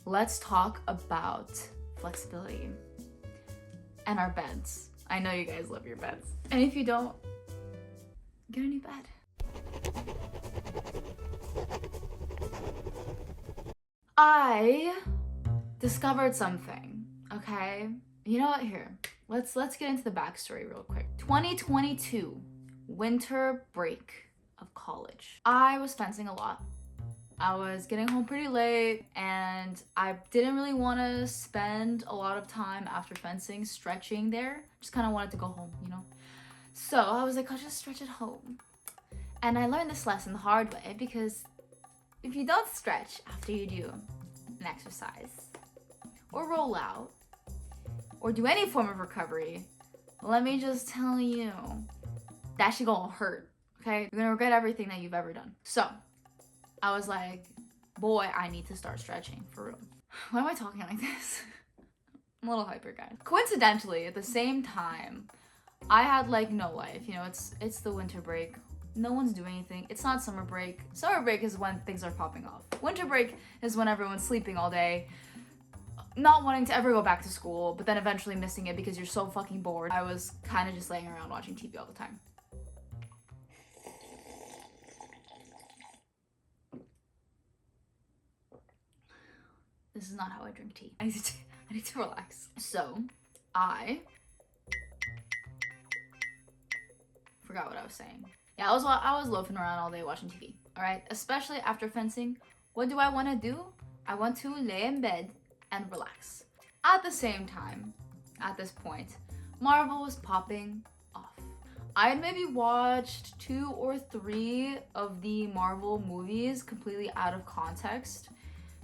let's talk about flexibility and our beds. I know you guys love your beds. And if you don't, get a new bed. I discovered something, okay? You know what? Here, let's get into the backstory real quick. 2022, winter break of college. I was fencing a lot. I was getting home pretty late and I didn't really want to spend a lot of time after fencing stretching there. Just kind of wanted to go home, you know? So I was like, I'll just stretch at home. And I learned this lesson the hard way because if you don't stretch after you do an exercise or roll out or do any form of recovery, let me just tell you, that shit gonna hurt, okay? You're gonna regret everything that you've ever done. So I was like, boy, I need to start stretching for real. Why am I talking like this? I'm a little hyper, guys. Coincidentally, at the same time, I had like no life. You know, it's the winter break. No one's doing anything. It's not summer break. Summer break is when things are popping off. Winter break is when everyone's sleeping all day, not wanting to ever go back to school, but then eventually missing it because you're so fucking bored. I was kind of just laying around watching TV all the time. This is not how I drink tea. I need to relax. So, I forgot what I was saying. Yeah, I was loafing around all day watching TV. All right, especially after fencing. What do I want to do? I want to lay in bed and relax. At the same time, at this point, Marvel was popping off. I had maybe watched 2 or 3 of the Marvel movies completely out of context.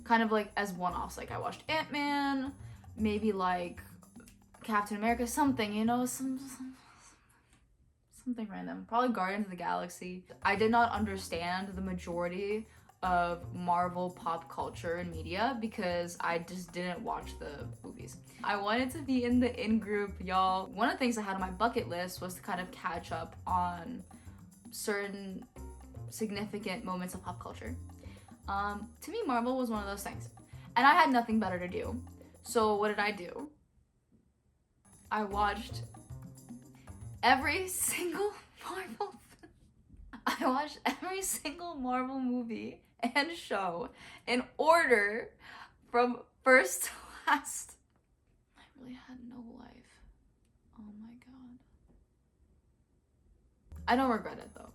Kind of like as one-offs. Like I watched Ant-Man, maybe like Captain America, something, you know, something random. Probably Guardians of the Galaxy. I did not understand the majority of Marvel pop culture and media because I just didn't watch the movies. I wanted to be in the in-group, y'all. One of the things I had on my bucket list was to kind of catch up on certain significant moments of pop culture. To me, Marvel was one of those things. And I had nothing better to do. So what did I do? I watched every single Marvel movie and show in order from first to last. I really had no life. Oh my god. I don't regret it though.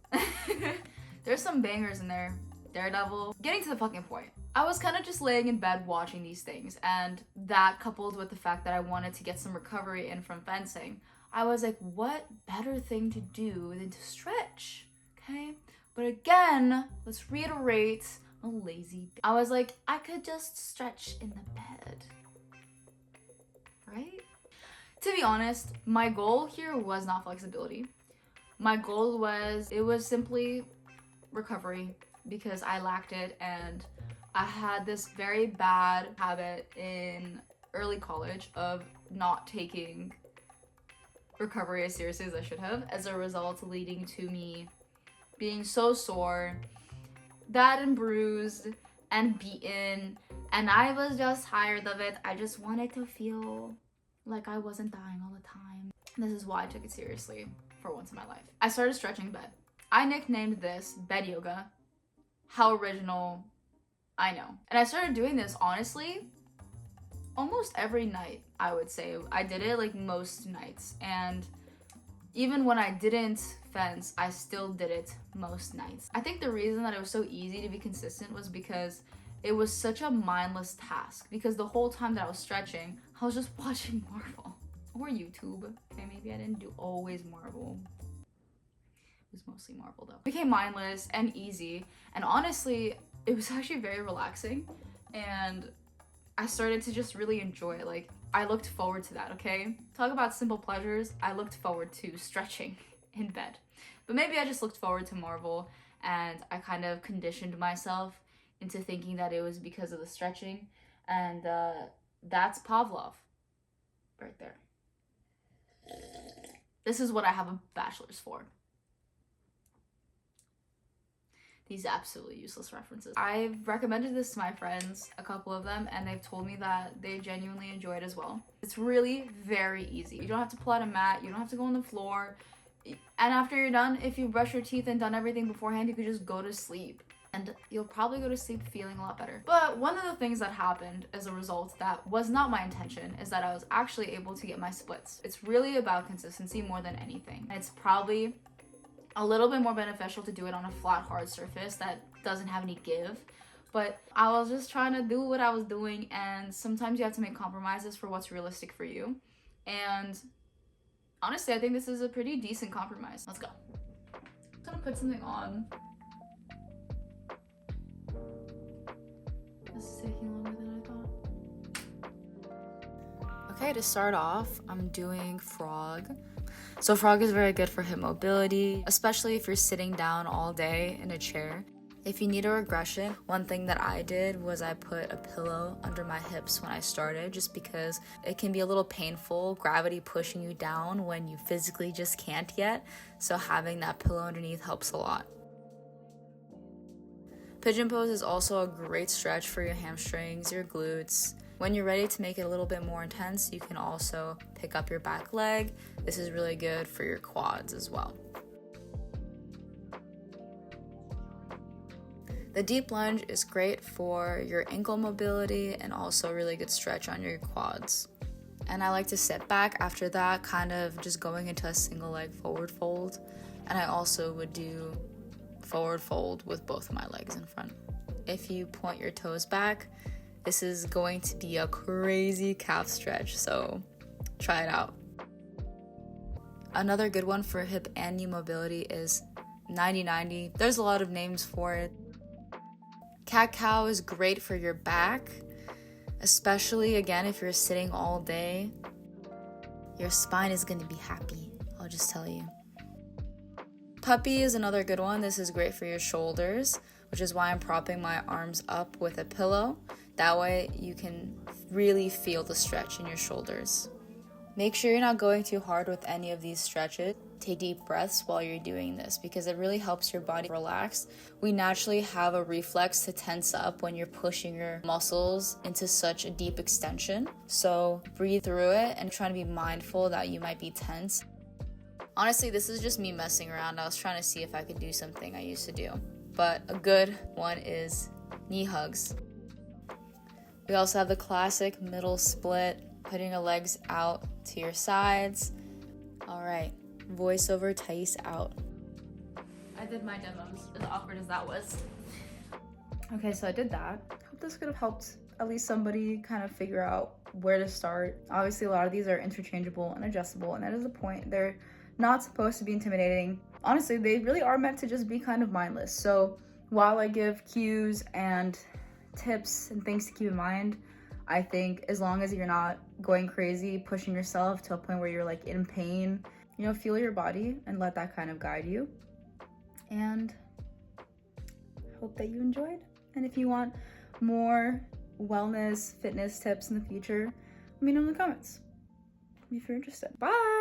There's some bangers in there. Daredevil. Getting to the fucking point. I was kind of just laying in bed watching these things, and that coupled with the fact that I wanted to get some recovery in from fencing, I was like, what better thing to do than to stretch, okay? But again, let's reiterate, I'm a lazy bitch. I was like, I could just stretch in the bed, right? To be honest, my goal here was not flexibility. My goal was simply recovery, because I lacked it, and I had this very bad habit in early college of not taking recovery as seriously as I should have, as a result leading to me being so sore, bad and bruised and beaten, and I was just tired of it. I just wanted to feel like I wasn't dying all the time. This is why I took it seriously for once in my life. I started stretching in bed. I nicknamed this bed yoga. How original, I know. And I started doing this, honestly, almost every night, I would say. I did it like most nights. And even when I didn't fence, I still did it most nights. I think the reason that it was so easy to be consistent was because it was such a mindless task. Because the whole time that I was stretching, I was just watching Marvel. Or YouTube. Okay, maybe I didn't do always Marvel. It was mostly Marvel though. It became mindless and easy, and honestly, it was actually very relaxing, and I started to just really enjoy it. Like, I looked forward to that, okay? Talk about simple pleasures. I looked forward to stretching in bed. But maybe I just looked forward to Marvel, and I kind of conditioned myself into thinking that it was because of the stretching, and that's Pavlov right there. This is what I have a bachelor's for. these absolutely useless references. I've recommended this to my friends, a couple of them, and they've told me that they genuinely enjoy it as well. It's really very easy. You don't have to pull out a mat, you don't have to go on the floor. And after you're done, if you brush your teeth and done everything beforehand, you could just go to sleep. And you'll probably go to sleep feeling a lot better. But one of the things that happened as a result that was not my intention is that I was actually able to get my splits. It's really about consistency more than anything. It's probably a little bit more beneficial to do it on a flat, hard surface that doesn't have any give. But I was just trying to do what I was doing, and sometimes you have to make compromises for what's realistic for you. And honestly, I think this is a pretty decent compromise. Let's go. I'm gonna put something on. This is taking longer than I thought. Okay, to start off, I'm doing frog. So frog is very good for hip mobility, especially if you're sitting down all day in a chair. If you need a regression, one thing that I did was I put a pillow under my hips when I started, just because it can be a little painful, gravity pushing you down when you physically just can't yet. So having that pillow underneath helps a lot. Pigeon pose is also a great stretch for your hamstrings, your glutes. When you're ready to make it a little bit more intense, you can also pick up your back leg. This is really good for your quads as well. The deep lunge is great for your ankle mobility and also a really good stretch on your quads. And I like to sit back after that, kind of just going into a single leg forward fold. And I also would do forward fold with both of my legs in front. If you point your toes back, this is going to be a crazy calf stretch, so try it out. Another good one for hip and knee mobility is 90-90. There's a lot of names for it. Cat-cow is great for your back, especially again if you're sitting all day. Your spine is going to be happy, I'll just tell you. Puppy is another good one. This is great for your shoulders, which is why I'm propping my arms up with a pillow. That way you can really feel the stretch in your shoulders. Make sure you're not going too hard with any of these stretches. Take deep breaths while you're doing this because it really helps your body relax. We naturally have a reflex to tense up when you're pushing your muscles into such a deep extension. So breathe through it and try to be mindful that you might be tense. Honestly, this is just me messing around. I was trying to see if I could do something I used to do. But a good one is knee hugs. We also have the classic middle split, putting your legs out to your sides. All right, voiceover Thais out. I did my demos, as awkward as that was. Okay, so I did that. Hope this could have helped at least somebody kind of figure out where to start. Obviously, a lot of these are interchangeable and adjustable, and that is the point. They're not supposed to be intimidating. Honestly, they really are meant to just be kind of mindless. So while I give cues and tips and things to keep in mind, I think as long as you're not going crazy, pushing yourself to a point where you're like in pain, you know, feel your body and let that kind of guide you. And hope that you enjoyed. And if you want more wellness, fitness tips in the future, let me know in the comments if you're interested. Bye!